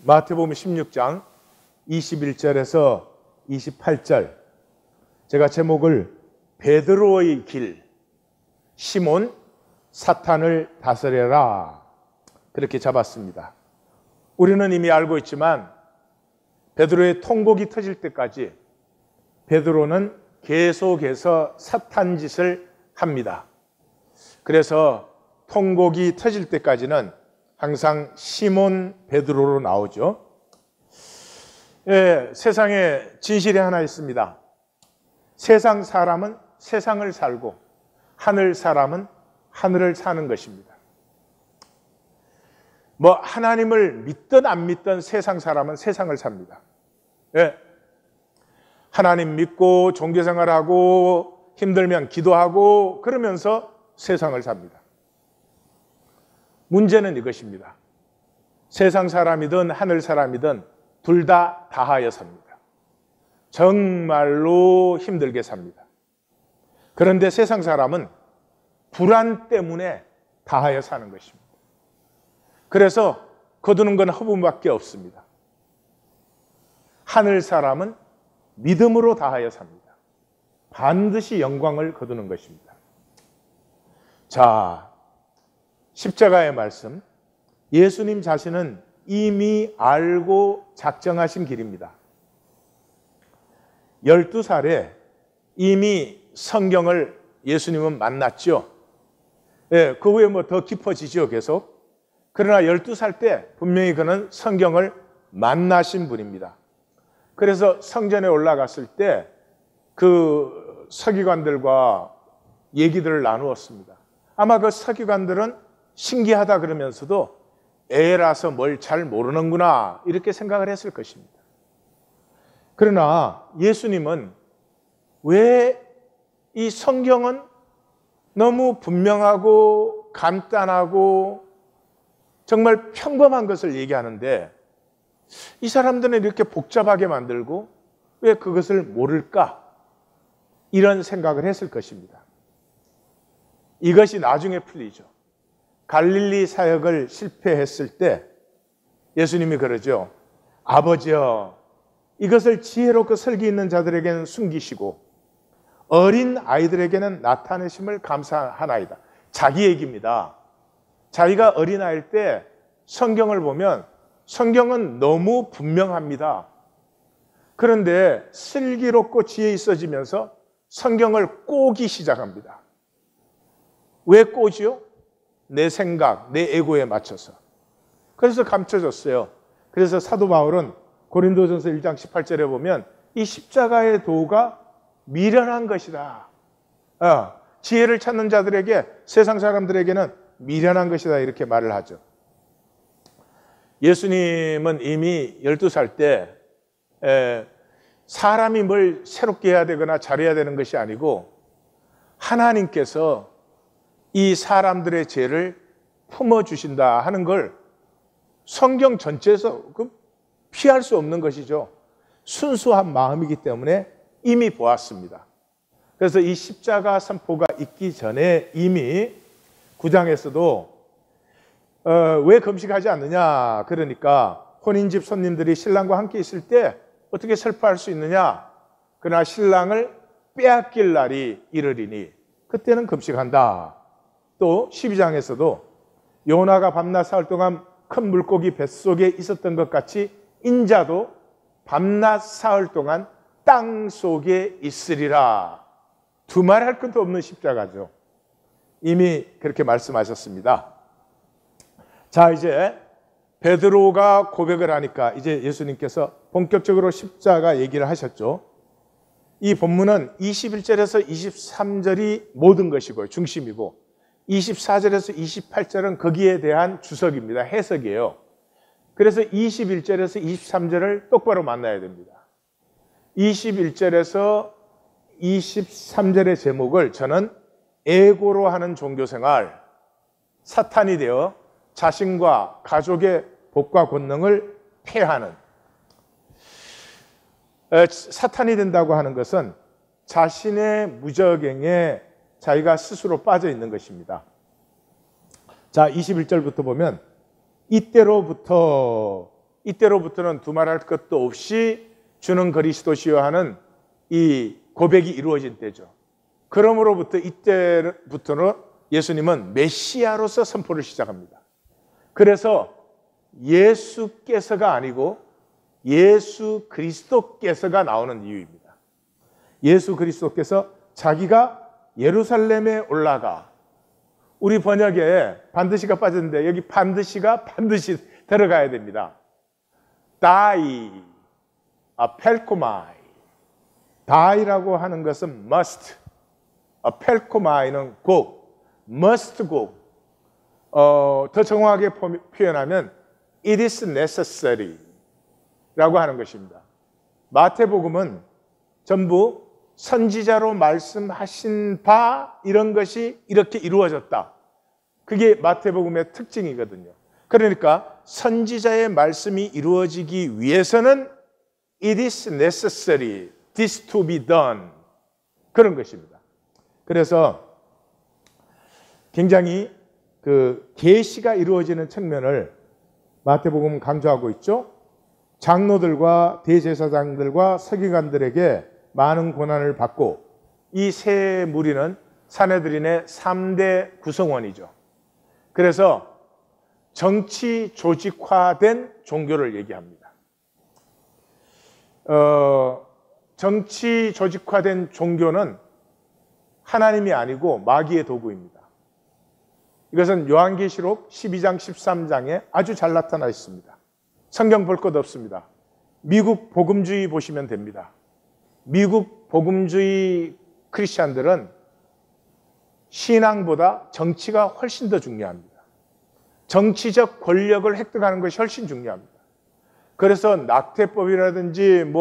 마태복음 16장 21절에서 28절, 제가 제목을 베드로의 길, 시몬 사탄을 다스려라 그렇게 잡았습니다. 우리는 이미 알고 있지만 베드로의 통곡이 터질 때까지 베드로는 계속해서 사탄 짓을 합니다. 그래서 통곡이 터질 때까지는 항상 시몬 베드로로 나오죠. 세상에 진실이 하나 있습니다. 세상 사람은 세상을 살고 하늘 사람은 하늘을 사는 것입니다. 하나님을 믿든 안 믿든 세상 사람은 세상을 삽니다. 하나님 믿고 종교생활하고 힘들면 기도하고 그러면서 세상을 삽니다. 문제는 이것입니다. 세상 사람이든 하늘 사람이든 둘 다 다하여 삽니다. 정말로 힘들게 삽니다. 그런데 세상 사람은 불안 때문에 다하여 사는 것입니다. 그래서 거두는 건 허무밖에 없습니다. 하늘 사람은 믿음으로 다하여 삽니다. 반드시 영광을 거두는 것입니다. 자, 십자가의 말씀, 예수님 자신은 이미 알고 작정하신 길입니다. 12살에 이미 성경을 예수님은 만났죠. 그 후에 더 깊어지죠, 계속. 그러나 12살 때 분명히 그는 성경을 만나신 분입니다. 그래서 성전에 올라갔을 때 그 서기관들과 얘기들을 나누었습니다. 아마 그 서기관들은 신기하다 그러면서도 애라서 뭘 잘 모르는구나 이렇게 생각을 했을 것입니다. 그러나 예수님은 왜 이 성경은 너무 분명하고 간단하고 정말 평범한 것을 얘기하는데 이 사람들은 이렇게 복잡하게 만들고 왜 그것을 모를까? 이런 생각을 했을 것입니다. 이것이 나중에 풀리죠. 갈릴리 사역을 실패했을 때 예수님이 그러죠. 아버지여, 이것을 지혜롭고 설기 있는 자들에게는 숨기시고 어린 아이들에게는 나타내심을 감사하나이다. 자기 얘기입니다. 자기가 어린아이일 때 성경을 보면 성경은 너무 분명합니다. 그런데 슬기롭고 지혜 있어지면서 성경을 꼬기 시작합니다. 왜 꼬지요? 내 생각, 내 에고에 맞춰서. 그래서 감춰졌어요. 그래서 사도 바울은 고린도전서 1장 18절에 보면 이 십자가의 도가 미련한 것이다. 지혜를 찾는 자들에게, 세상 사람들에게는 미련한 것이다 이렇게 말을 하죠. 예수님은 이미 12살 때 사람이 뭘 새롭게 해야 되거나 잘해야 되는 것이 아니고 하나님께서 이 사람들의 죄를 품어주신다 하는 걸 성경 전체에서 피할 수 없는 것이죠. 순수한 마음이기 때문에 이미 보았습니다. 그래서 이 십자가 선포가 있기 전에 이미 9장에서도 왜 금식하지 않느냐, 그러니까 혼인집 손님들이 신랑과 함께 있을 때 어떻게 슬퍼할 수 있느냐, 그러나 신랑을 빼앗길 날이 이르리니 그때는 금식한다. 또 12장에서도 요나가 밤낮 사흘 동안 큰 물고기 뱃속에 있었던 것 같이 인자도 밤낮 사흘 동안 땅 속에 있으리라. 두말할 것도 없는 십자가죠. 이미 그렇게 말씀하셨습니다. 자, 이제 베드로가 고백을 하니까 이제 예수님께서 본격적으로 십자가 얘기를 하셨죠. 이 본문은 21절에서 23절이 모든 것이고 중심이고 24절에서 28절은 거기에 대한 주석입니다. 해석이에요. 그래서 21절에서 23절을 똑바로 만나야 됩니다. 21절에서 23절의 제목을 저는 에고로 하는 종교생활, 사탄이 되어 자신과 가족의 복과 권능을 폐하는, 사탄이 된다고 하는 것은 자신의 무저갱에 자기가 스스로 빠져 있는 것입니다. 자, 21절부터 보면 이때로부터 이때로부터는 두말할 것도 없이 주는 그리스도시요 하는 이 고백이 이루어진 때죠. 그러므로부터 이때부터는 예수님은 메시아로서 선포를 시작합니다. 그래서 예수께서가 아니고 예수 그리스도께서가 나오는 이유입니다. 예수 그리스도께서 자기가 예루살렘에 올라가, 우리 번역에 반드시가 빠졌는데 여기 반드시가 반드시 들어가야 됩니다. die, 펠코마이. die라고 하는 것은 must, 펠코마이는 go, must go. 더 정확하게 표현하면 it is necessary 라고 하는 것입니다. 마태복음은 전부 선지자로 말씀하신 바 이런 것이 이렇게 이루어졌다. 그게 마태복음의 특징이거든요. 그러니까 선지자의 말씀이 이루어지기 위해서는 it is necessary, this to be done, 그런 것입니다. 그래서 굉장히 그 계시가 이루어지는 측면을 마태복음은 강조하고 있죠. 장로들과 대제사장들과 서기관들에게 많은 고난을 받고, 이 세 무리는 산헤드린의 3대 구성원이죠. 그래서 정치 조직화된 종교를 얘기합니다. 정치 조직화된 종교는 하나님이 아니고 마귀의 도구입니다. 이것은 요한계시록 12장 13장에 아주 잘 나타나 있습니다. 성경 볼 것 없습니다. 미국 복음주의 보시면 됩니다. 미국 복음주의 크리스찬들은 신앙보다 정치가 훨씬 더 중요합니다. 정치적 권력을 획득하는 것이 훨씬 중요합니다. 그래서 낙태법이라든지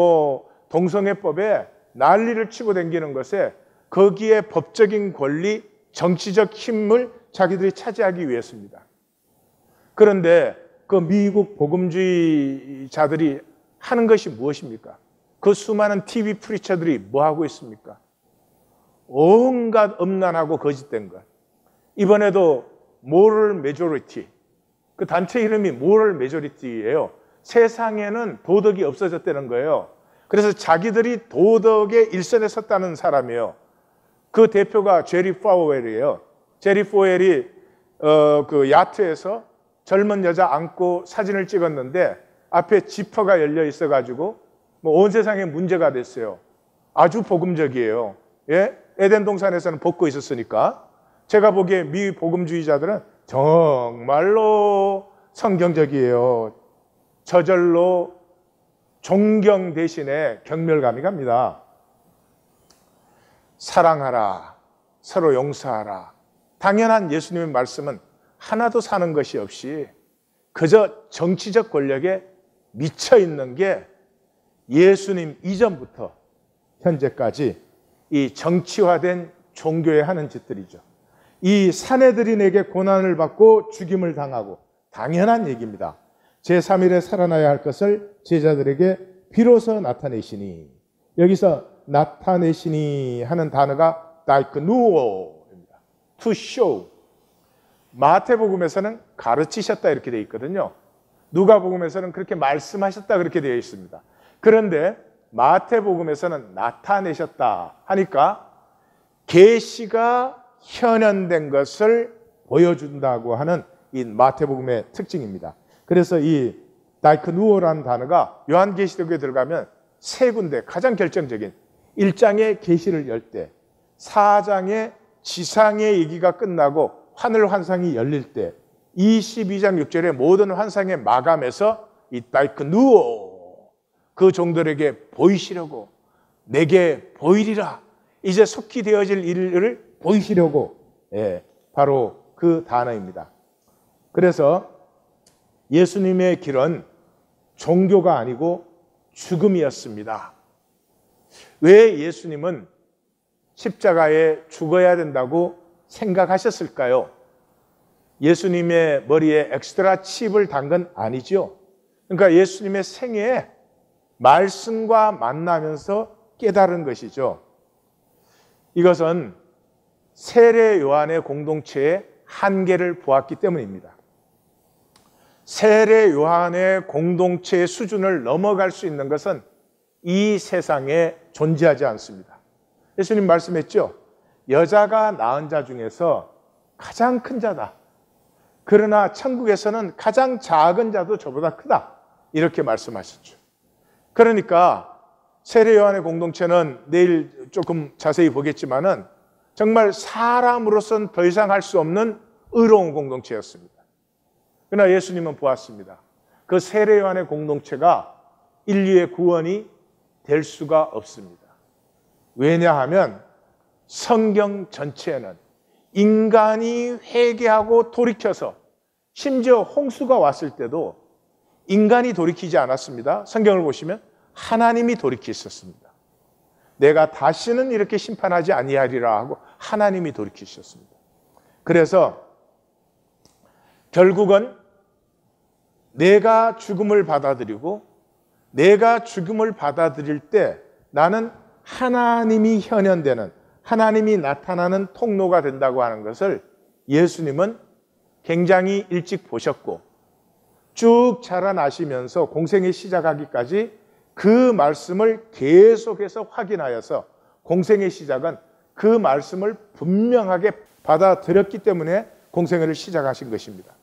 동성애법에 난리를 치고 다니는 것에 거기에 법적인 권리, 정치적 힘을 자기들이 차지하기 위해서입니다. 그런데 그 미국 복음주의자들이 하는 것이 무엇입니까? 그 수많은 TV 프리처들이 뭐 하고 있습니까? 온갖 음란하고 거짓된 것. 이번에도 모럴 메조리티, 그 단체 이름이 모럴 메조리티예요. 세상에는 도덕이 없어졌다는 거예요. 그래서 자기들이 도덕의 일선에 섰다는 사람이에요. 그 대표가 제리 파웰이에요. 제리 파웰이 그 야트에서 젊은 여자 안고 사진을 찍었는데 앞에 지퍼가 열려 있어가지고 온 세상에 문제가 됐어요. 아주 복음적이에요. 예? 에덴 동산에서는 벗고 있었으니까. 제가 보기에 미 복음주의자들은 정말로 성경적이에요. 저절로 존경 대신에 경멸감이 갑니다. 사랑하라, 서로 용서하라. 당연한 예수님의 말씀은 하나도 사는 것이 없이 그저 정치적 권력에 미쳐 있는 게 예수님 이전부터 현재까지 이 정치화된 종교에 하는 짓들이죠. 이 산헤드린에게 고난을 받고 죽임을 당하고, 당연한 얘기입니다. 제3일에 살아나야 할 것을 제자들에게 비로소 나타내시니, 여기서 나타내시니 하는 단어가 다이크누오입니다. To show. 마태복음에서는 가르치셨다 이렇게 되어 있거든요. 누가복음에서는 그렇게 말씀하셨다 그렇게 되어 있습니다. 그런데 마태복음에서는 나타내셨다 하니까 계시가 현현된 것을 보여준다고 하는 이 마태복음의 특징입니다. 그래서 이 다이크누오라는 단어가 요한계시록에 들어가면 세 군데 가장 결정적인 1장의 계시를 열 때, 4장의 지상의 얘기가 끝나고 하늘 환상이 열릴 때, 22장 6절의 모든 환상의 마감에서 이 다이크누오, 그 종들에게 보이시려고, 내게 보이리라, 이제 속히 되어질 일을 보이시려고, 바로 그 단어입니다. 그래서 예수님의 길은 종교가 아니고 죽음이었습니다. 왜 예수님은 십자가에 죽어야 된다고 생각하셨을까요? 예수님의 머리에 엑스트라 칩을 단 건 아니죠. 그러니까 예수님의 생애에 말씀과 만나면서 깨달은 것이죠. 이것은 세례 요한의 공동체의 한계를 보았기 때문입니다. 세례 요한의 공동체의 수준을 넘어갈 수 있는 것은 이 세상에 존재하지 않습니다. 예수님 말씀했죠. 여자가 낳은 자 중에서 가장 큰 자다. 그러나 천국에서는 가장 작은 자도 저보다 크다. 이렇게 말씀하셨죠. 그러니까 세례 요한의 공동체는 내일 조금 자세히 보겠지만은 정말 사람으로서는 더 이상 할 수 없는 의로운 공동체였습니다. 그러나 예수님은 보았습니다. 그 세례 요한의 공동체가 인류의 구원이 될 수가 없습니다. 왜냐하면 성경 전체에는 인간이 회개하고 돌이켜서 심지어 홍수가 왔을 때도 인간이 돌이키지 않았습니다. 성경을 보시면 하나님이 돌이키셨습니다. 내가 다시는 이렇게 심판하지 아니하리라 하고 하나님이 돌이키셨습니다. 그래서 결국은 내가 죽음을 받아들이고 내가 죽음을 받아들일 때 나는 하나님이 현현되는, 하나님이 나타나는 통로가 된다고 하는 것을 예수님은 굉장히 일찍 보셨고 쭉 자라나시면서 공생에 시작하기까지 그 말씀을 계속해서 확인하여서 공생의 시작은 그 말씀을 분명하게 받아들였기 때문에 공생애를 시작하신 것입니다.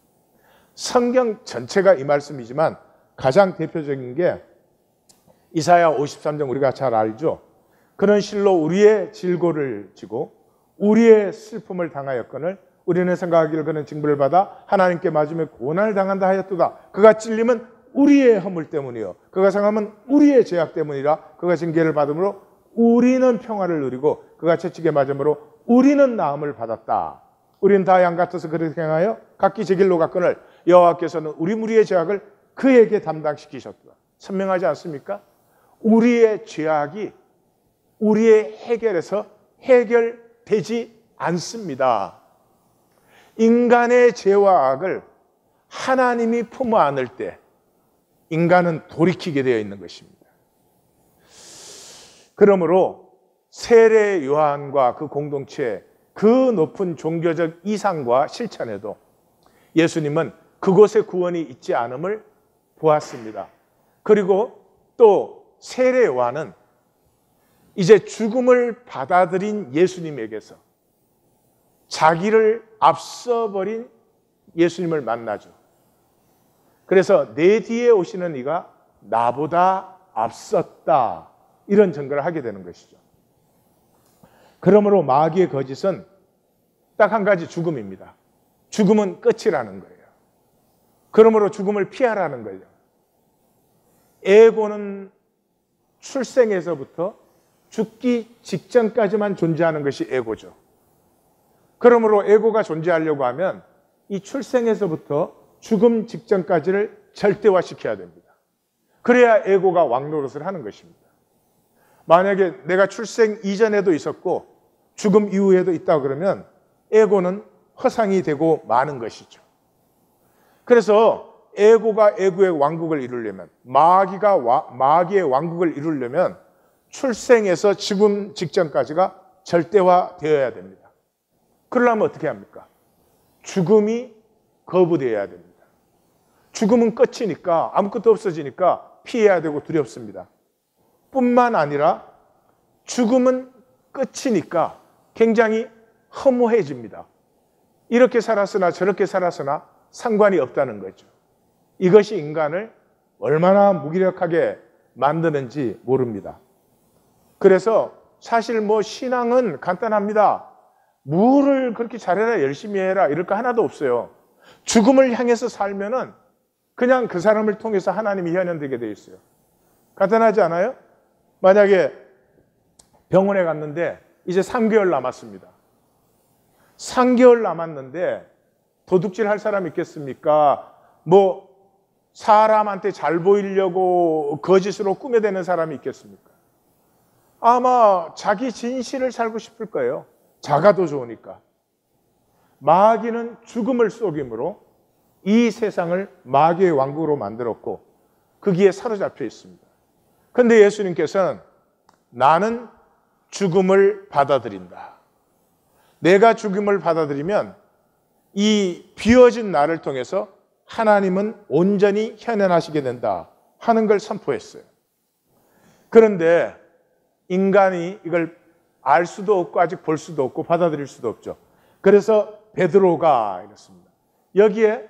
성경 전체가 이 말씀이지만 가장 대표적인 게 이사야 53장 우리가 잘 알죠. 그런 실로 우리의 질고를 지고 우리의 슬픔을 당하였거늘 우리는 생각하기를 그는 징벌을 받아 하나님께 맞으며 고난을 당한다 하였도다. 그가 찔림은 우리의 허물 때문이요 그가 상함은 우리의 죄악 때문이라. 그가 징계를 받음으로 우리는 평화를 누리고 그가 채찍에 맞음으로 우리는 나음을 받았다. 우리는 다 양 같아서 그렇게 행하여 각기 제 길로 갔거늘 여호와께서는 우리 무리의 죄악을 그에게 담당시키셨다. 선명하지 않습니까? 우리의 죄악이 우리의 해결에서 해결되지 않습니다. 인간의 죄와 악을 하나님이 품어 안을 때 인간은 돌이키게 되어 있는 것입니다. 그러므로 세례 요한과 그 공동체 그 높은 종교적 이상과 실천에도 예수님은 그곳에 구원이 있지 않음을 보았습니다. 그리고 또 세례 요한은 이제 죽음을 받아들인 예수님에게서 자기를 앞서버린 예수님을 만나죠. 그래서 내 뒤에 오시는 이가 나보다 앞섰다. 이런 증거를 하게 되는 것이죠. 그러므로 마귀의 거짓은 딱 한 가지 죽음입니다. 죽음은 끝이라는 거예요. 그러므로 죽음을 피하라는 거예요. 에고는 출생에서부터 죽기 직전까지만 존재하는 것이 에고죠. 그러므로 에고가 존재하려고 하면 이 출생에서부터 죽음 직전까지를 절대화시켜야 됩니다. 그래야 에고가 왕노릇을 하는 것입니다. 만약에 내가 출생 이전에도 있었고 죽음 이후에도 있다 그러면 에고는 허상이 되고 마는 것이죠. 그래서 에고가 에고의 왕국을 이루려면 마귀의 왕국을 이루려면 출생에서 죽음 직전까지가 절대화되어야 됩니다. 그러려면 어떻게 합니까? 죽음이 거부되어야 됩니다. 죽음은 끝이니까 아무것도 없어지니까 피해야 되고 두렵습니다. 뿐만 아니라 죽음은 끝이니까 굉장히 허무해집니다. 이렇게 살았으나 저렇게 살았으나 상관이 없다는 거죠. 이것이 인간을 얼마나 무기력하게 만드는지 모릅니다. 그래서 사실 신앙은 간단합니다. 뭐를 그렇게 잘해라 열심히 해라 이럴 거 하나도 없어요. 죽음을 향해서 살면은 그냥 그 사람을 통해서 하나님이 현현되게 돼 있어요. 간단하지 않아요? 만약에 병원에 갔는데 이제 3개월 남았습니다. 3개월 남았는데 도둑질 할 사람 있겠습니까? 사람한테 잘 보이려고 거짓으로 꾸며대는 사람이 있겠습니까? 아마 자기 진실을 살고 싶을 거예요. 자가도 좋으니까. 마귀는 죽음을 속임으로 이 세상을 마귀의 왕국으로 만들었고 거기에 사로잡혀 있습니다. 그런데 예수님께서는 나는 죽음을 받아들인다. 내가 죽음을 받아들이면 이 비워진 나를 통해서 하나님은 온전히 현현하시게 된다 하는 걸 선포했어요. 그런데 인간이 이걸 알 수도 없고 아직 볼 수도 없고 받아들일 수도 없죠. 그래서 베드로가 이렇습니다. 여기에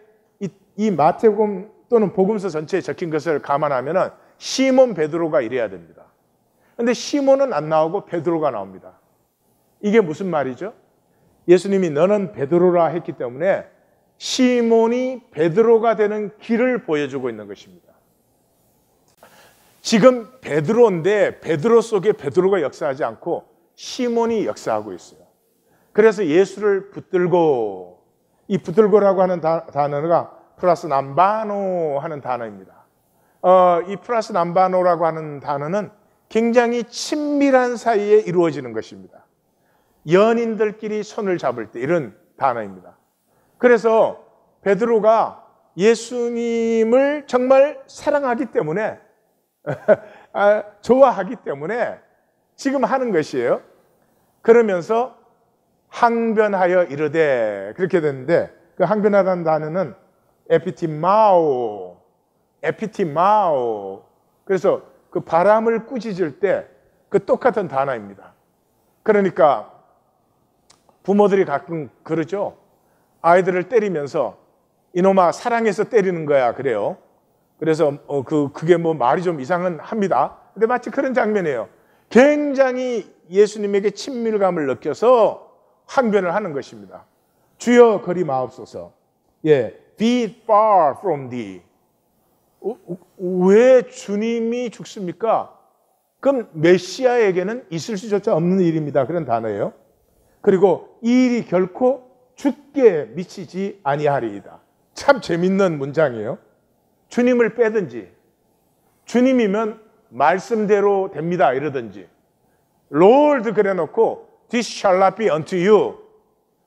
이 마태복음 또는 복음서 전체에 적힌 것을 감안하면 시몬 베드로가 이래야 됩니다. 그런데 시몬은 안 나오고 베드로가 나옵니다. 이게 무슨 말이죠? 예수님이 너는 베드로라 했기 때문에 시몬이 베드로가 되는 길을 보여주고 있는 것입니다. 지금 베드로인데 베드로 속에 베드로가 역사하지 않고 시몬이 역사하고 있어요. 그래서 예수를 붙들고, 이 붙들고라고 하는 단어가 플러스 남바노 하는 단어입니다. 이 플러스 남바노라고 하는 단어는 굉장히 친밀한 사이에 이루어지는 것입니다. 연인들끼리 손을 잡을 때 이런 단어입니다. 그래서 베드로가 예수님을 정말 사랑하기 때문에 좋아하기 때문에 지금 하는 것이에요. 그러면서 항변하여 이르되, 그렇게 됐는데 그 항변하라는 단어는 에피티마오. 그래서 그 바람을 꾸짖을 때 그 똑같은 단어입니다. 그러니까 부모들이 가끔 그러죠. 아이들을 때리면서 이놈아 사랑해서 때리는 거야 그래요. 그래서 그게 뭐 말이 좀 이상은 합니다. 근데 마치 그런 장면이에요. 굉장히 예수님에게 친밀감을 느껴서 항변을 하는 것입니다. 주여 거리 마옵소서. 예, be far from thee. 왜 주님이 죽습니까? 그럼 메시아에게는 있을 수조차 없는 일입니다. 그런 단어예요. 그리고 이 일이 결코 죽게 미치지 아니하리이다. 참 재밌는 문장이에요. 주님을 빼든지, 주님이면 말씀대로 됩니다 이러든지, Lord 그래놓고 This shall not be unto you.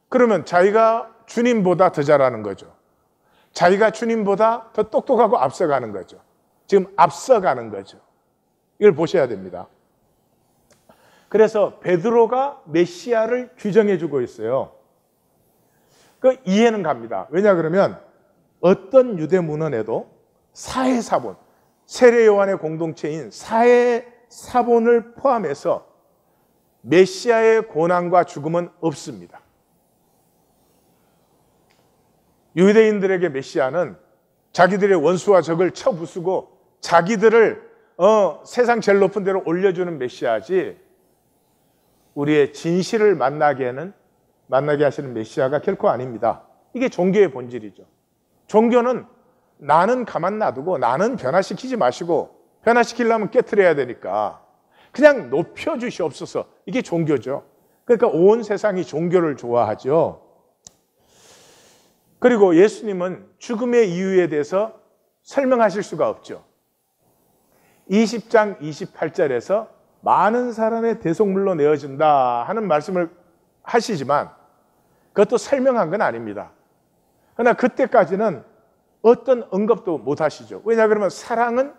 그러면 자기가 주님보다 더 잘하는 거죠. 자기가 주님보다 더 똑똑하고 앞서가는 거죠. 지금 앞서가는 거죠. 이걸 보셔야 됩니다. 그래서 베드로가 메시아를 규정해 주고 있어요. 그 이해는 갑니다. 왜냐 그러면 어떤 유대 문헌에도 사해사본, 세례 요한의 공동체인 사해사본을 포함해서 메시아의 고난과 죽음은 없습니다. 유대인들에게 메시아는 자기들의 원수와 적을 쳐부수고 자기들을 세상 제일 높은 데로 올려주는 메시아지, 우리의 진실을 만나게 하시는 메시아가 결코 아닙니다. 이게 종교의 본질이죠. 종교는 나는 가만 놔두고 나는 변화시키지 마시고, 변화시키려면 깨트려야 되니까 그냥 높여주시옵소서. 이게 종교죠. 그러니까 온 세상이 종교를 좋아하죠. 그리고 예수님은 죽음의 이유에 대해서 설명하실 수가 없죠. 20장 28절에서 많은 사람의 대속물로 내어진다 하는 말씀을 하시지만 그것도 설명한 건 아닙니다. 그러나 그때까지는 어떤 언급도 못 하시죠. 왜냐 그러면 사랑은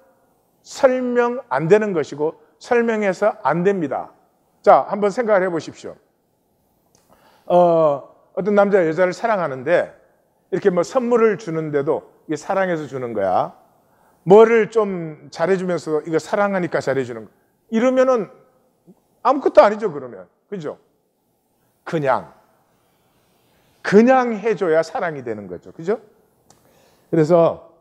설명 안 되는 것이고 설명해서 안 됩니다. 자, 한번 생각을 해보십시오. 어떤 남자가 여자를 사랑하는데 이렇게 뭐 선물을 주는데도 이게 사랑해서 주는 거야. 뭐를 좀 잘해주면서 이거 사랑하니까 잘해주는 거. 이러면은 아무것도 아니죠, 그러면. 그죠? 그냥 해줘야 사랑이 되는 거죠. 그죠? 그래서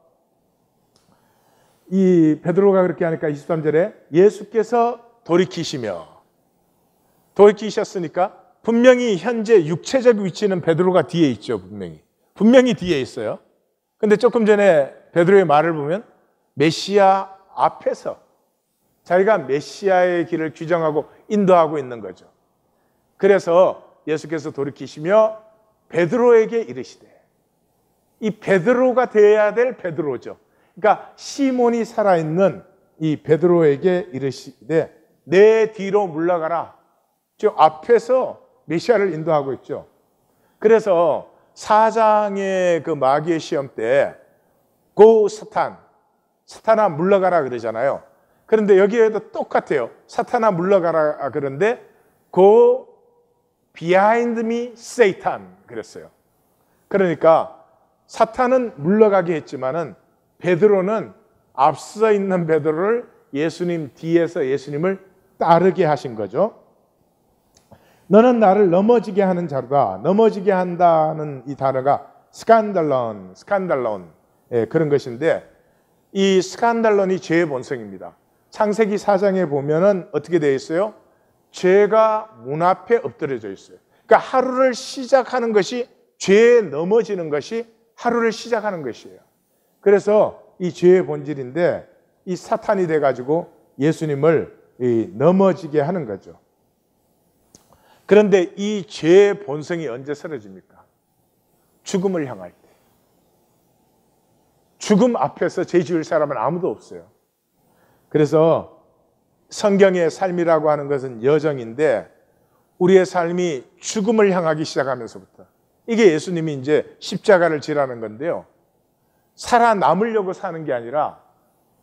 이 베드로가 그렇게 하니까 23절에 예수께서 돌이키셨으니까 분명히 현재 육체적 위치는 베드로가 뒤에 있죠. 분명히 뒤에 있어요. 근데 조금 전에 베드로의 말을 보면 메시아 앞에서 자기가 메시아의 길을 규정하고 인도하고 있는 거죠. 그래서 예수께서 돌이키시며 베드로에게 이르시되, 이 베드로가 되어야 될 베드로죠. 그러니까 시몬이 살아있는 이 베드로에게 이르시되 내 뒤로 물러가라. 지금 앞에서 메시아를 인도하고 있죠. 그래서 4장의 그 마귀의 시험 때 고 사탄아 물러가라 그러잖아요. 그런데 여기에도 똑같아요. 사탄아 물러가라 그런데 go behind me Satan 그랬어요. 그러니까 사탄은 물러가게 했지만은 베드로는 앞서 있는 베드로를 예수님 뒤에서 예수님을 따르게 하신 거죠. 너는 나를 넘어지게 하는 자로다. 넘어지게 한다는 이 단어가 스칸달론, 그런 것인데, 이 스칸달론이 죄의 본성입니다. 창세기 4장에 보면은 어떻게 되어 있어요? 죄가 문 앞에 엎드려져 있어요. 그러니까 하루를 시작하는 것이, 죄에 넘어지는 것이 하루를 시작하는 것이에요. 그래서 이 죄의 본질인데, 이 사탄이 돼가지고 예수님을 넘어지게 하는 거죠. 그런데 이 죄의 본성이 언제 쓰러집니까? 죽음을 향할 때. 죽음 앞에서 죄 지을 사람은 아무도 없어요. 그래서 성경의 삶이라고 하는 것은 여정인데, 우리의 삶이 죽음을 향하기 시작하면서부터, 이게 예수님이 이제 십자가를 지라는 건데요. 살아남으려고 사는 게 아니라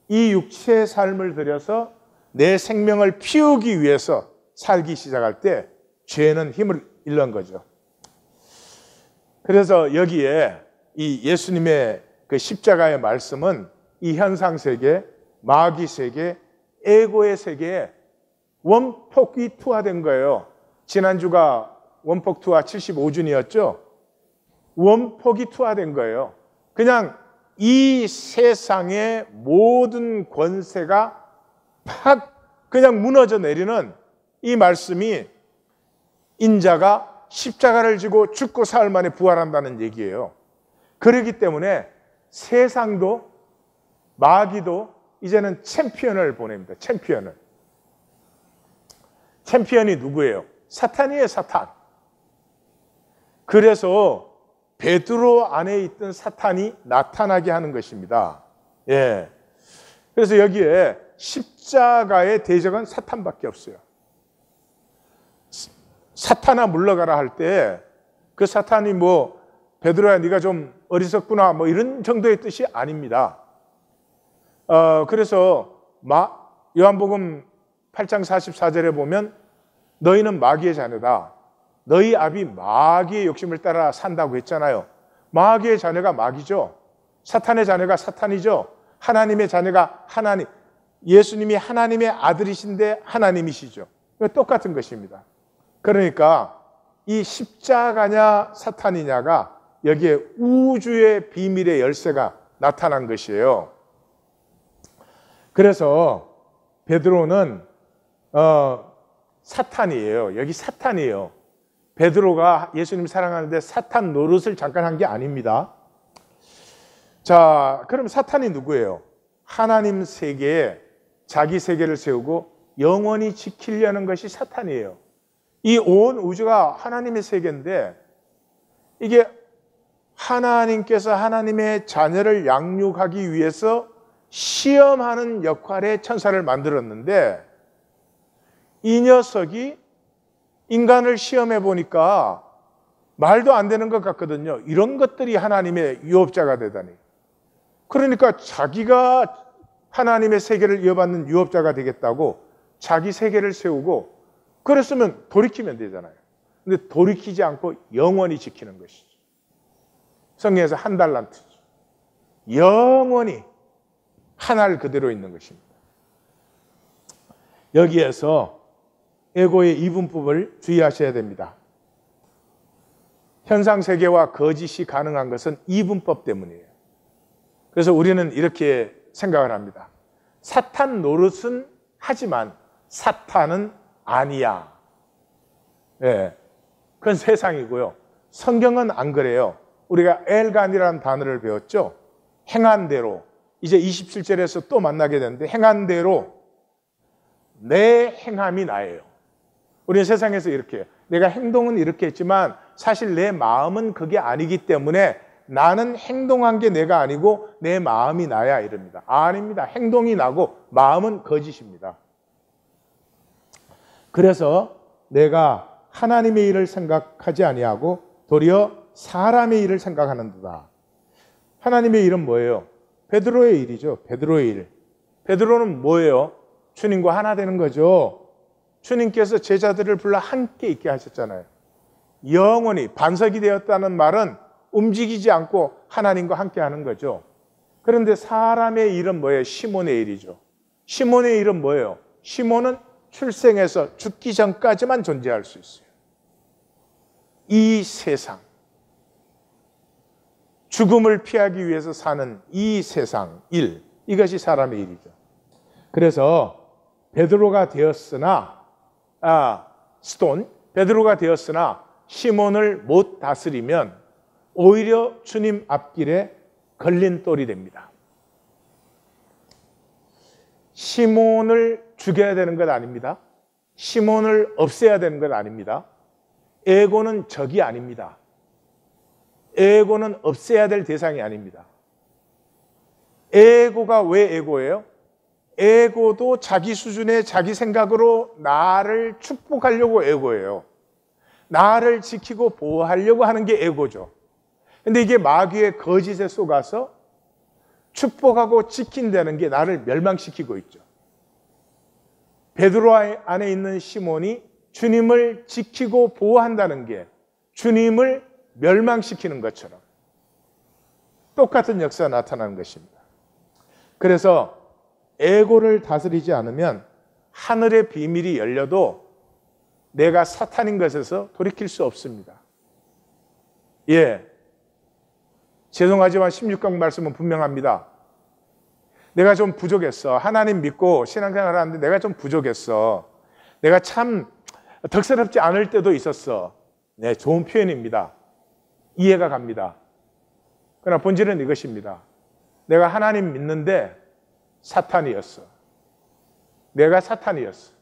이 육체의 삶을 들여서 내 생명을 피우기 위해서 살기 시작할 때 죄는 힘을 잃는 거죠. 그래서 여기에 이 예수님의 그 십자가의 말씀은 이 현상 세계, 마귀 세계, 에고의 세계에 원폭이 투하된 거예요. 지난주가 원폭 투하 75주년이었죠. 원폭이 투하된 거예요. 그냥 이 세상의 모든 권세가 팍 그냥 무너져 내리는 이 말씀이, 인자가 십자가를 지고 죽고 사흘 만에 부활한다는 얘기예요. 그렇기 때문에 세상도 마귀도 이제는 챔피언을 보냅니다. 챔피언이 누구예요? 사탄이에요, 사탄. 그래서 베드로 안에 있던 사탄이 나타나게 하는 것입니다. 예. 그래서 여기에 십자가의 대적은 사탄밖에 없어요. 사탄아 물러가라 할 때 그 사탄이 뭐 베드로야 네가 좀 어리석구나 뭐 이런 정도의 뜻이 아닙니다. 그래서 요한복음 8장 44절에 보면 너희는 마귀의 자녀다. 너희 아비 마귀의 욕심을 따라 산다고 했잖아요. 마귀의 자녀가 마귀죠. 사탄의 자녀가 사탄이죠. 하나님의 자녀가 하나님. 예수님이 하나님의 아들이신데 하나님이시죠. 똑같은 것입니다. 그러니까 이 십자가냐 사탄이냐가 여기에 우주의 비밀의 열쇠가 나타난 것이에요. 그래서 베드로는 사탄이에요. 여기 사탄이에요. 베드로가 예수님 사랑하는데 사탄 노릇을 잠깐 한 게 아닙니다. 자, 그럼 사탄이 누구예요? 하나님 세계에 자기 세계를 세우고 영원히 지키려는 것이 사탄이에요. 이 온 우주가 하나님의 세계인데, 이게 하나님께서 하나님의 자녀를 양육하기 위해서 시험하는 역할의 천사를 만들었는데, 이 녀석이 인간을 시험해 보니까 말도 안 되는 것 같거든요. 이런 것들이 하나님의 유업자가 되다니. 그러니까 자기가 하나님의 세계를 이어받는 유업자가 되겠다고 자기 세계를 세우고, 그랬으면 돌이키면 되잖아요. 근데 돌이키지 않고 영원히 지키는 것이죠. 성경에서 한 달란트죠. 영원히 하나를 그대로 있는 것입니다. 여기에서 에고의 이분법을 주의하셔야 됩니다. 현상 세계와 거짓이 가능한 것은 이분법 때문이에요. 그래서 우리는 이렇게 생각을 합니다. 사탄 노릇은 하지만 사탄은 아니야. 예, 그건 세상이고요. 성경은 안 그래요. 우리가 엘간이라는 단어를 배웠죠. 행한 대로. 이제 27절에서 또 만나게 되는데, 행한 대로 내 행함이 나예요. 우리는 세상에서 이렇게 해요. 내가 행동은 이렇게 했지만 사실 내 마음은 그게 아니기 때문에 나는 행동한 게 내가 아니고 내 마음이 나야 이럽니다. 아닙니다. 행동이 나고 마음은 거짓입니다. 그래서 내가 하나님의 일을 생각하지 아니하고 도리어 사람의 일을 생각하는도다. 하나님의 일은 뭐예요? 베드로의 일이죠. 베드로의 일. 베드로는 뭐예요? 주님과 하나 되는 거죠. 주님께서 제자들을 불러 함께 있게 하셨잖아요. 영원히 반석이 되었다는 말은 움직이지 않고 하나님과 함께 하는 거죠. 그런데 사람의 일은 뭐예요? 시몬의 일이죠. 시몬의 일은 뭐예요? 시몬은 출생해서 죽기 전까지만 존재할 수 있어요. 이 세상, 죽음을 피하기 위해서 사는 이 세상 일, 이것이 사람의 일이죠. 그래서 베드로가 되었으나 베드로가 되었으나 시몬을 못 다스리면 오히려 주님 앞길에 걸림돌이 됩니다. 시몬을 죽여야 되는 것 아닙니다. 시몬을 없애야 되는 것 아닙니다. 에고는 적이 아닙니다. 에고는 없애야 될 대상이 아닙니다. 에고가 왜 에고예요? 에고도 자기 수준의 자기 생각으로 나를 축복하려고 에고예요. 나를 지키고 보호하려고 하는 게 에고죠. 근데 이게 마귀의 거짓에 속아서 축복하고 지킨다는 게 나를 멸망시키고 있죠. 베드로 안에 있는 시몬이 주님을 지키고 보호한다는 게 주님을 멸망시키는 것처럼 똑같은 역사가 나타나는 것입니다. 그래서 에고를 다스리지 않으면 하늘의 비밀이 열려도 내가 사탄인 것에서 돌이킬 수 없습니다. 죄송하지만 16강 말씀은 분명합니다. 내가 좀 부족했어. 하나님 믿고 신앙생활을 하는데 내가 좀 부족했어. 내가 참 덕스럽지 않을 때도 있었어. 네, 좋은 표현입니다. 이해가 갑니다. 그러나 본질은 이것입니다. 내가 하나님 믿는데 사탄이었어. 내가 사탄이었어.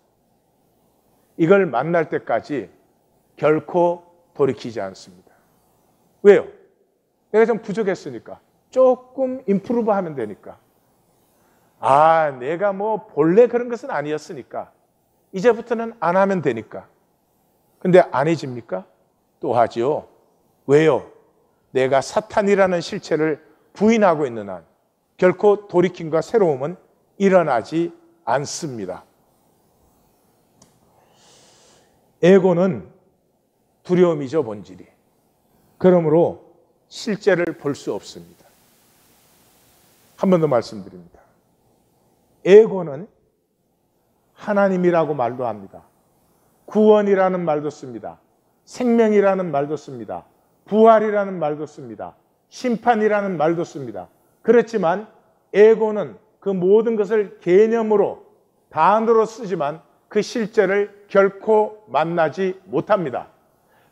이걸 만날 때까지 결코 돌이키지 않습니다. 왜요? 내가 좀 부족했으니까. 조금 임프루브 하면 되니까. 내가 본래 그런 것은 아니었으니까. 이제부터는 안 하면 되니까. 근데 안 해집니까? 또 하지요. 왜요? 내가 사탄이라는 실체를 부인하고 있는 한 결코 돌이킴과 새로움은 일어나지 않습니다. 에고는 두려움이죠, 본질이. 그러므로 실제를 볼 수 없습니다. 한 번 더 말씀드립니다. 에고는 하나님이라고 말도 합니다. 구원이라는 말도 씁니다. 생명이라는 말도 씁니다. 부활이라는 말도 씁니다. 심판이라는 말도 씁니다. 그렇지만 에고는 그 모든 것을 개념으로 단어로 쓰지만 그 실제를 결코 만나지 못합니다.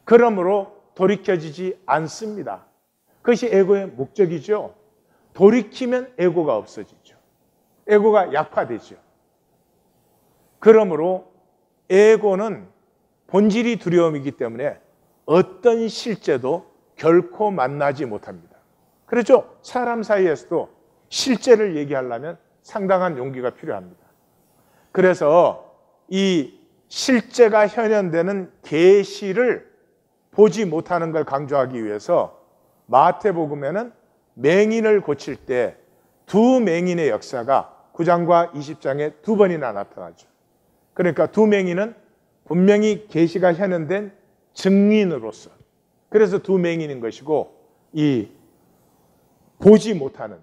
그러므로 돌이켜지지 않습니다. 그것이 에고의 목적이죠. 돌이키면 에고가 없어지죠. 에고가 약화되죠. 그러므로 에고는 본질이 두려움이기 때문에 어떤 실제도 결코 만나지 못합니다. 그렇죠? 사람 사이에서도 실제를 얘기하려면 상당한 용기가 필요합니다. 그래서 이 실제가 현현되는 계시를 보지 못하는 걸 강조하기 위해서 마태복음에는 맹인을 고칠 때 두 맹인의 역사가 9장과 20장에 두 번이나 나타나죠. 그러니까 두 맹인은 분명히 계시가 현현된 증인으로서, 그래서 두 맹인인 것이고, 이 보지 못하는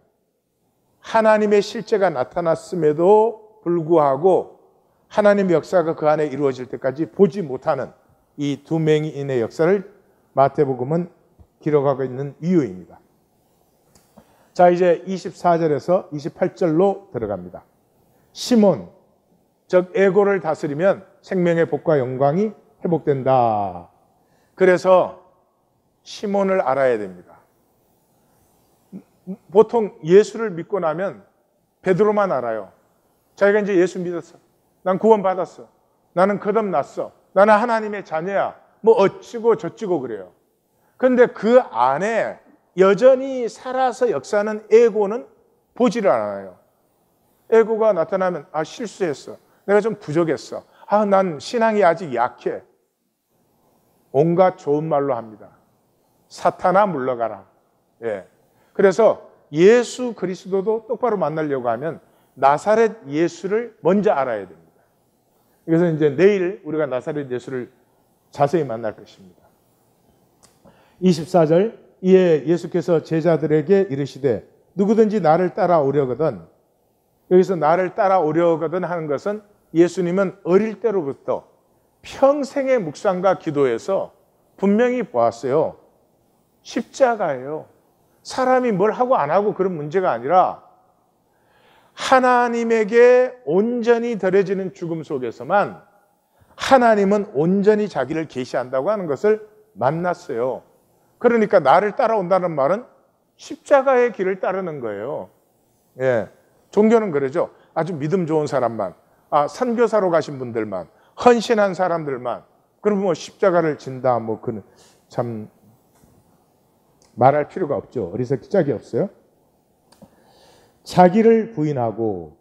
하나님의 실제가 나타났음에도 불구하고 하나님의 역사가 그 안에 이루어질 때까지 보지 못하는 이 두 맹인의 역사를 마태복음은 기록하고 있는 이유입니다. 자, 이제 24절에서 28절로 들어갑니다. 시몬, 즉 에고를 다스리면 생명의 복과 영광이 회복된다. 그래서 시몬을 알아야 됩니다. 보통 예수를 믿고 나면 베드로만 알아요. 자기가 이제 예수 믿었어. 난 구원받았어. 나는 거듭났어. 나는 하나님의 자녀야. 어찌고 저찌고 그래요. 그런데 그 안에 여전히 살아서 역사하는 에고는 보지를 않아요. 에고가 나타나면 실수했어. 내가 좀 부족했어. 난 신앙이 아직 약해. 온갖 좋은 말로 합니다. 사탄아 물러가라. 그래서 예수 그리스도도 똑바로 만나려고 하면 나사렛 예수를 먼저 알아야 됩니다. 그래서 이제 내일 우리가 나사렛 예수를 자세히 만날 것입니다. 24절 이에 예수께서 제자들에게 이르시되 누구든지 나를 따라오려거든, 여기서 나를 따라오려거든 하는 것은 예수님은 어릴 때로부터 평생의 묵상과 기도에서 분명히 보았어요. 십자가예요. 사람이 뭘 하고 안 하고 그런 문제가 아니라 하나님에게 온전히 드려지는 죽음 속에서만 하나님은 온전히 자기를 계시한다고 하는 것을 만났어요. 그러니까 나를 따라온다는 말은 십자가의 길을 따르는 거예요. 예, 종교는 그러죠. 아주 믿음 좋은 사람만, 선교사로 가신 분들만, 헌신한 사람들만, 그러면 뭐 십자가를 진다, 뭐 그는 참 말할 필요가 없죠. 어리석기 짝이 없어요. 자기를 부인하고,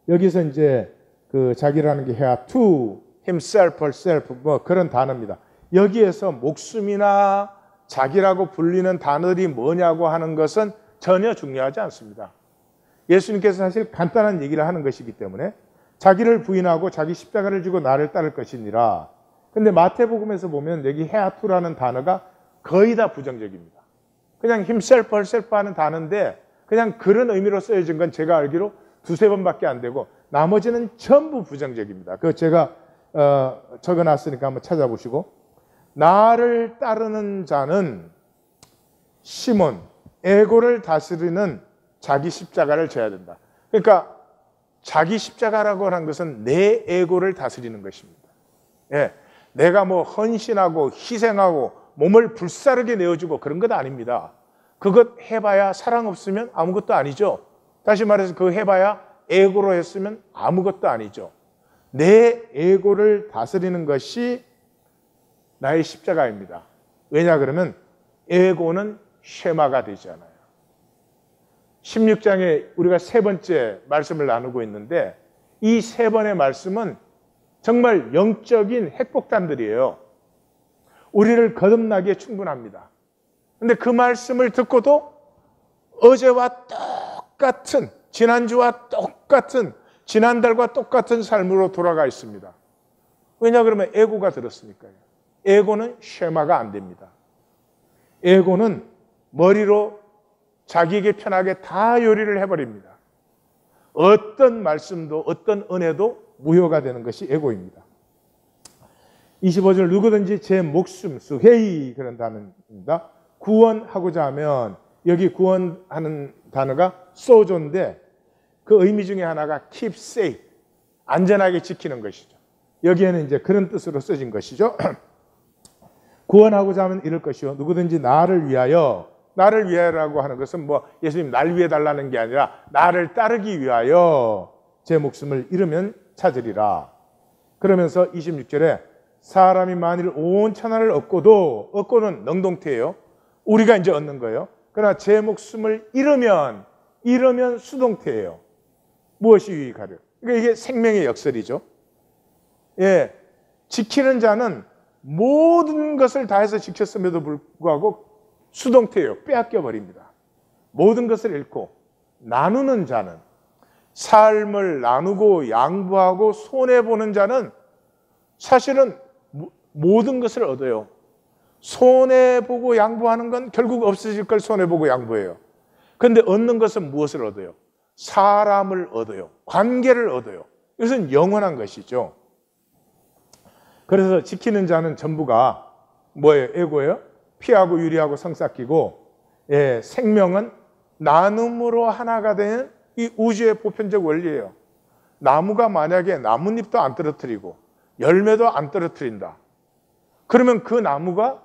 여기서 이제 그 자기라는 게 해야 to himself, herself 뭐 그런 단어입니다. 여기에서 목숨이나 자기라고 불리는 단어들이 뭐냐고 하는 것은 전혀 중요하지 않습니다. 예수님께서 사실 간단한 얘기를 하는 것이기 때문에 자기를 부인하고 자기 십자가를 지고 나를 따를 것이니라. 근데 마태복음에서 보면 여기 헤아투라는 단어가 거의 다 부정적입니다. 그냥 himself, herself 하는 단어인데 그냥 그런 의미로 쓰여진 건 제가 알기로 두세 번밖에 안 되고 나머지는 전부 부정적입니다. 그거 제가 적어놨으니까 한번 찾아보시고, 나를 따르는 자는 시몬, 에고를 다스리는 자기 십자가를 져야 된다. 그러니까 자기 십자가라고 하는 것은 내 에고를 다스리는 것입니다. 예, 내가 뭐 헌신하고 희생하고 몸을 불사르게 내어주고 그런 것 아닙니다. 그것 해봐야 사랑 없으면 아무것도 아니죠. 다시 말해서 그거 해봐야 에고로 했으면 아무것도 아니죠. 내 에고를 다스리는 것이 나의 십자가입니다. 왜냐 그러면 에고는 쉐마가 되잖아요. 16장에 우리가 세 번째 말씀을 나누고 있는데 이 세 번의 말씀은 정말 영적인 핵폭탄들이에요. 우리를 거듭나기에 충분합니다. 근데 그 말씀을 듣고도 어제와 똑같은, 지난주와 똑같은, 지난달과 똑같은 삶으로 돌아가 있습니다. 왜냐 그러면 에고가 들었으니까요. 에고는 쉐마가 안 됩니다. 에고는 머리로 자기에게 편하게 다 요리를 해버립니다. 어떤 말씀도 어떤 은혜도 무효가 되는 것이 에고입니다. 25절, 누구든지 제 목숨, 수헤이 그런 단어입니다. 구원하고자 하면, 여기 구원하는 단어가 소조인데 그 의미 중에 하나가 keep safe, 안전하게 지키는 것이죠. 여기에는 이제 그런 뜻으로 써진 것이죠. 구원하고자 하면 이럴 것이요, 누구든지 나를 위하여, 나를 위하여라고 하는 것은 뭐 예수님 날 위해 달라는 게 아니라 나를 따르기 위하여 제 목숨을 잃으면 찾으리라. 그러면서 26절에 사람이 만일 온 천하를 얻고는 능동태예요. 우리가 이제 얻는 거예요. 그러나 제 목숨을 잃으면 수동태예요. 무엇이 유익하려? 그러니까 이게 생명의 역설이죠. 예, 지키는 자는 모든 것을 다해서 지켰음에도 불구하고 수동태예요. 빼앗겨 버립니다. 모든 것을 잃고, 나누는 자는, 삶을 나누고 양보하고 손해보는 자는 사실은 모든 것을 얻어요. 손해보고 양보하는 건 결국 없어질 걸 손해보고 양보해요. 그런데 얻는 것은 무엇을 얻어요? 사람을 얻어요. 관계를 얻어요. 이것은 영원한 것이죠. 그래서 지키는 자는 전부가 뭐예요? 에고예요? 피하고 유리하고 성쌓기고, 예, 생명은 나눔으로 하나가 되는 이 우주의 보편적 원리예요. 나무가 만약에 나뭇잎도 안 떨어뜨리고 열매도 안 떨어뜨린다. 그러면 그 나무가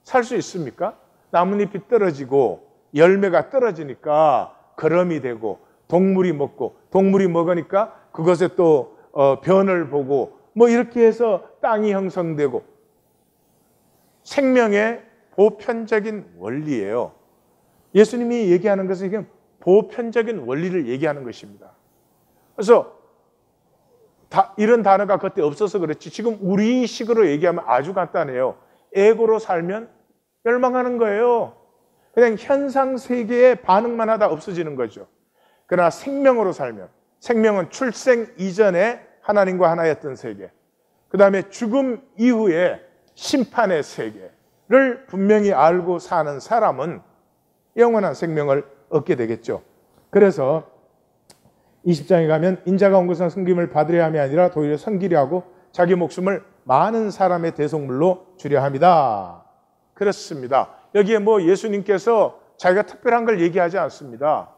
살 수 있습니까? 나뭇잎이 떨어지고 열매가 떨어지니까 거름이 되고 동물이 먹고, 동물이 먹으니까 그것에 또 변을 보고 뭐 이렇게 해서 땅이 형성되고, 생명의 보편적인 원리예요. 예수님이 얘기하는 것은 이게 보편적인 원리를 얘기하는 것입니다. 그래서 이런 단어가 그때 없어서 그렇지 지금 우리식으로 얘기하면 아주 간단해요. 에고로 살면 멸망하는 거예요. 그냥 현상 세계에 반응만 하다 없어지는 거죠. 그러나 생명으로 살면, 생명은 출생 이전에 하나님과 하나였던 세계, 그 다음에 죽음 이후에 심판의 세계, 분명히 알고 사는 사람은 영원한 생명을 얻게 되겠죠. 그래서 20장에 가면 인자가 온 것은 섬김을 받으려 함이 아니라 도리어 섬기려 하고 자기 목숨을 많은 사람의 대속물로 주려 함이다. 그렇습니다. 여기에 뭐 예수님께서 자기가 특별한 걸 얘기하지 않습니다.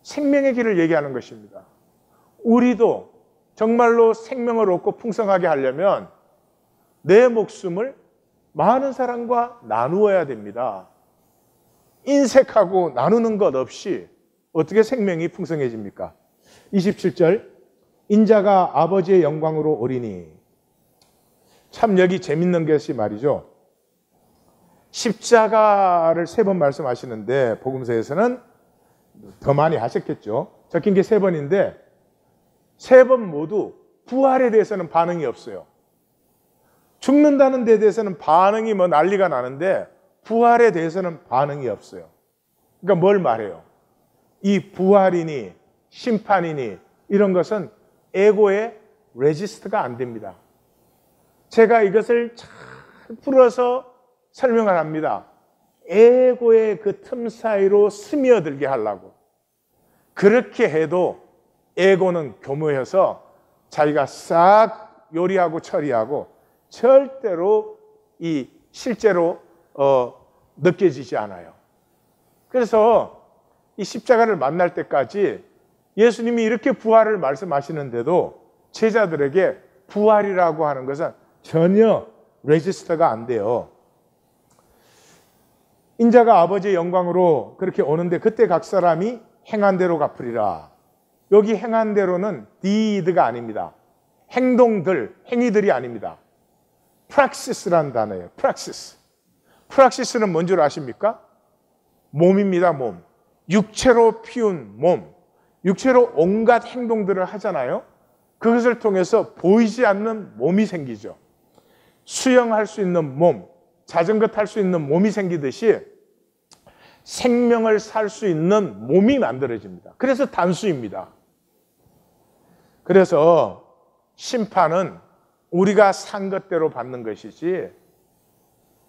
생명의 길을 얘기하는 것입니다. 우리도 정말로 생명을 얻고 풍성하게 하려면 내 목숨을 많은 사람과 나누어야 됩니다. 인색하고 나누는 것 없이 어떻게 생명이 풍성해집니까? 27절, 인자가 아버지의 영광으로 오리니. 참 여기 재밌는 것이 말이죠. 십자가를 3번 말씀하시는데 복음서에서는 더 많이 하셨겠죠. 적힌 게 3번인데 3번 모두 부활에 대해서는 반응이 없어요. 죽는다는 데 대해서는 반응이 뭐 난리가 나는데 부활에 대해서는 반응이 없어요. 그러니까 뭘 말해요? 이 부활이니 심판이니 이런 것은 에고의 레지스트가 안 됩니다. 제가 이것을 잘 풀어서 설명을 합니다. 에고의 그 틈 사이로 스며들게 하려고. 그렇게 해도 에고는 교묘해서 자기가 싹 요리하고 처리하고 절대로 실제로 느껴지지 않아요. 그래서 이 십자가를 만날 때까지 예수님이 이렇게 부활을 말씀하시는데도 제자들에게 부활이라고 하는 것은 전혀 레지스터가 안 돼요. 인자가 아버지의 영광으로 그렇게 오는데 그때 각 사람이 행한 대로 갚으리라. 여기 행한 대로는 deed가 아닙니다. 행동들, 행위들이 아닙니다. praxis라는 단어예요. praxis는 뭔 줄 아십니까? 몸입니다. 몸. 육체로 피운 몸. 육체로 온갖 행동들을 하잖아요. 그것을 통해서 보이지 않는 몸이 생기죠. 수영할 수 있는 몸, 자전거 탈 수 있는 몸이 생기듯이 생명을 살 수 있는 몸이 만들어집니다. 그래서 단수입니다. 그래서 심판은 우리가 산 것대로 받는 것이지,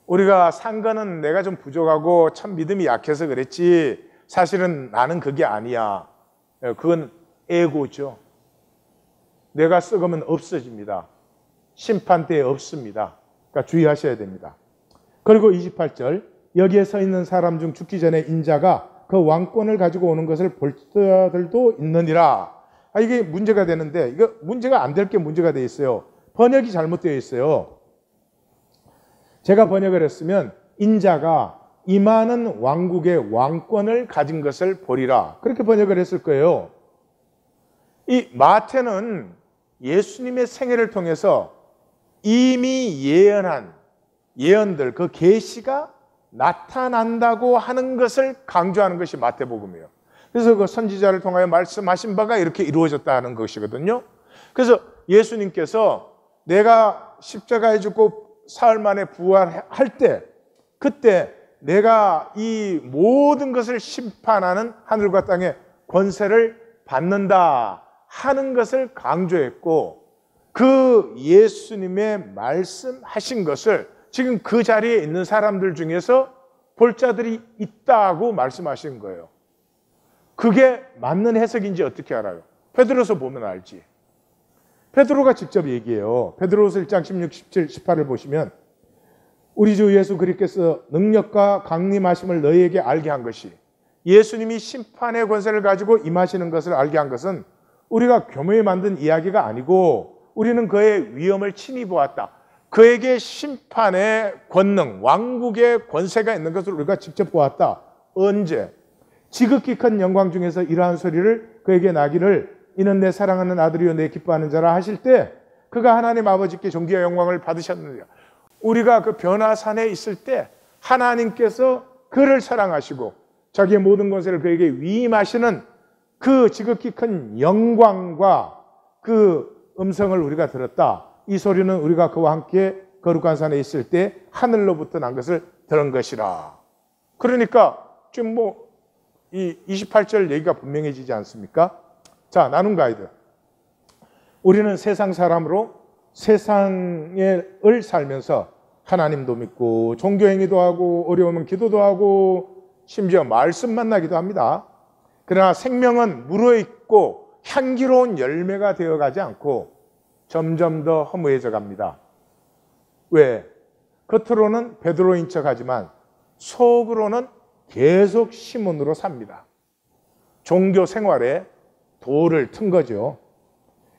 우리가 산 거는 내가 좀 부족하고 참 믿음이 약해서 그랬지 사실은 나는 그게 아니야. 그건 에고죠. 내가 썩으면 없어집니다. 심판 때에 없습니다. 그러니까 주의하셔야 됩니다. 그리고 28절, 여기에 서 있는 사람 중 죽기 전에 인자가 그 왕권을 가지고 오는 것을 볼 자들도 있느니라. 이게 문제가 되는데, 이거 문제가 안 될 게 문제가 되어 있어요. 번역이 잘못되어 있어요. 제가 번역을 했으면 인자가 임하는 왕국의 왕권을 가진 것을 보리라. 그렇게 번역을 했을 거예요. 이 마태는 예수님의 생애를 통해서 이미 예언한 예언들, 그 계시가 나타난다고 하는 것을 강조하는 것이 마태복음이에요. 그래서 그 선지자를 통하여 말씀하신 바가 이렇게 이루어졌다 하는 것이거든요. 그래서 예수님께서 내가 십자가에 죽고 사흘 만에 부활할 때, 그때 내가 이 모든 것을 심판하는 하늘과 땅의 권세를 받는다 하는 것을 강조했고, 그 예수님의 말씀하신 것을 지금 그 자리에 있는 사람들 중에서 볼 자들이 있다고 말씀하신 거예요. 그게 맞는 해석인지 어떻게 알아요? 베드로서 보면 알지. 베드로가 직접 얘기해요. 베드로서 1장 16, 17, 18을 보시면 우리 주 예수 그리스도께서 능력과 강림하심을 너희에게 알게 한 것이, 예수님이 심판의 권세를 가지고 임하시는 것을 알게 한 것은 우리가 교묘히 만든 이야기가 아니고 우리는 그의 위엄을 친히 보았다. 그에게 심판의 권능, 왕국의 권세가 있는 것을 우리가 직접 보았다. 언제? 지극히 큰 영광 중에서 이러한 소리를 그에게 나기를 이는 내 사랑하는 아들이요 내 기뻐하는 자라 하실 때 그가 하나님 아버지께 존귀와 영광을 받으셨느니라. 우리가 그 변화산에 있을 때 하나님께서 그를 사랑하시고 자기의 모든 권세를 그에게 위임하시는 그 지극히 큰 영광과 그 음성을 우리가 들었다. 이 소리는 우리가 그와 함께 거룩한 산에 있을 때 하늘로부터 난 것을 들은 것이라. 그러니까 지금 이 28절 얘기가 분명해지지 않습니까? 자, 나눔 가이드. 우리는 세상 사람으로 세상을 살면서 하나님도 믿고 종교행위도 하고 어려우면 기도도 하고 심지어 말씀 만나기도 합니다. 그러나 생명은 무르익고 향기로운 열매가 되어가지 않고 점점 더 허무해져 갑니다. 왜? 겉으로는 베드로인 척하지만 속으로는 계속 시몬으로 삽니다. 종교 생활에 돌을 튼 거죠.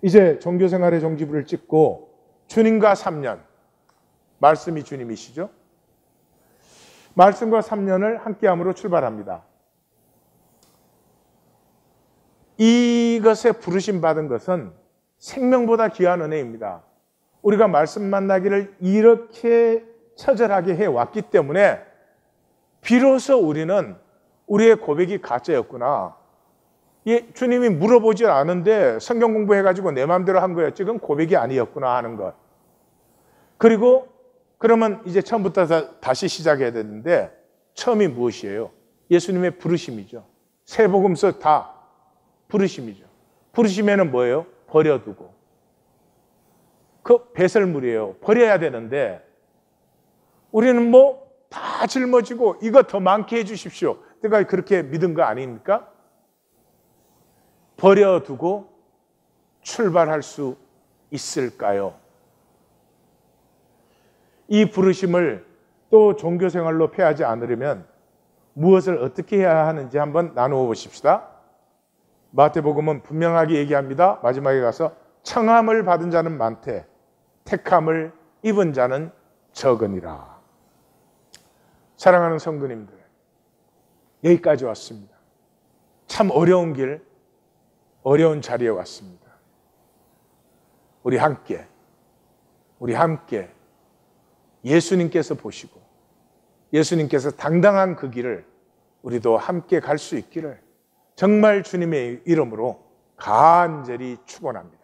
이제 종교 생활의 종지부를 찍고 주님과 3년, 말씀이 주님이시죠. 말씀과 3년을 함께함으로 출발합니다. 이것에 부르심 받은 것은 생명보다 귀한 은혜입니다. 우리가 말씀 만나기를 이렇게 처절하게 해왔기 때문에 비로소 우리는 우리의 고백이 가짜였구나. 주님이 물어보질 않은데 성경 공부해가지고 내 마음대로 한 거였지 그건 고백이 아니었구나 하는 것. 그리고 그러면 이제 처음부터 다시 시작해야 되는데 처음이 무엇이에요? 예수님의 부르심이죠. 세복음서 다 부르심이죠. 부르심에는 뭐예요? 버려두고. 그 배설물이에요. 버려야 되는데 우리는 뭐 다 짊어지고 이거 더 많게 해주십시오. 내가 그렇게 믿은 거 아닙니까? 버려두고 출발할 수 있을까요? 이 부르심을 또 종교생활로 폐하지 않으려면 무엇을 어떻게 해야 하는지 한번 나누어 보십시다. 마태복음은 분명하게 얘기합니다. 마지막에 가서 청함을 받은 자는 많되 택함을 입은 자는 적으니라. 사랑하는 성도님들, 여기까지 왔습니다. 참 어려운 길, 어려운 자리에 왔습니다. 우리 함께 예수님께서 보시고 예수님께서 당당한 그 길을 우리도 함께 갈 수 있기를 정말 주님의 이름으로 간절히 축원합니다.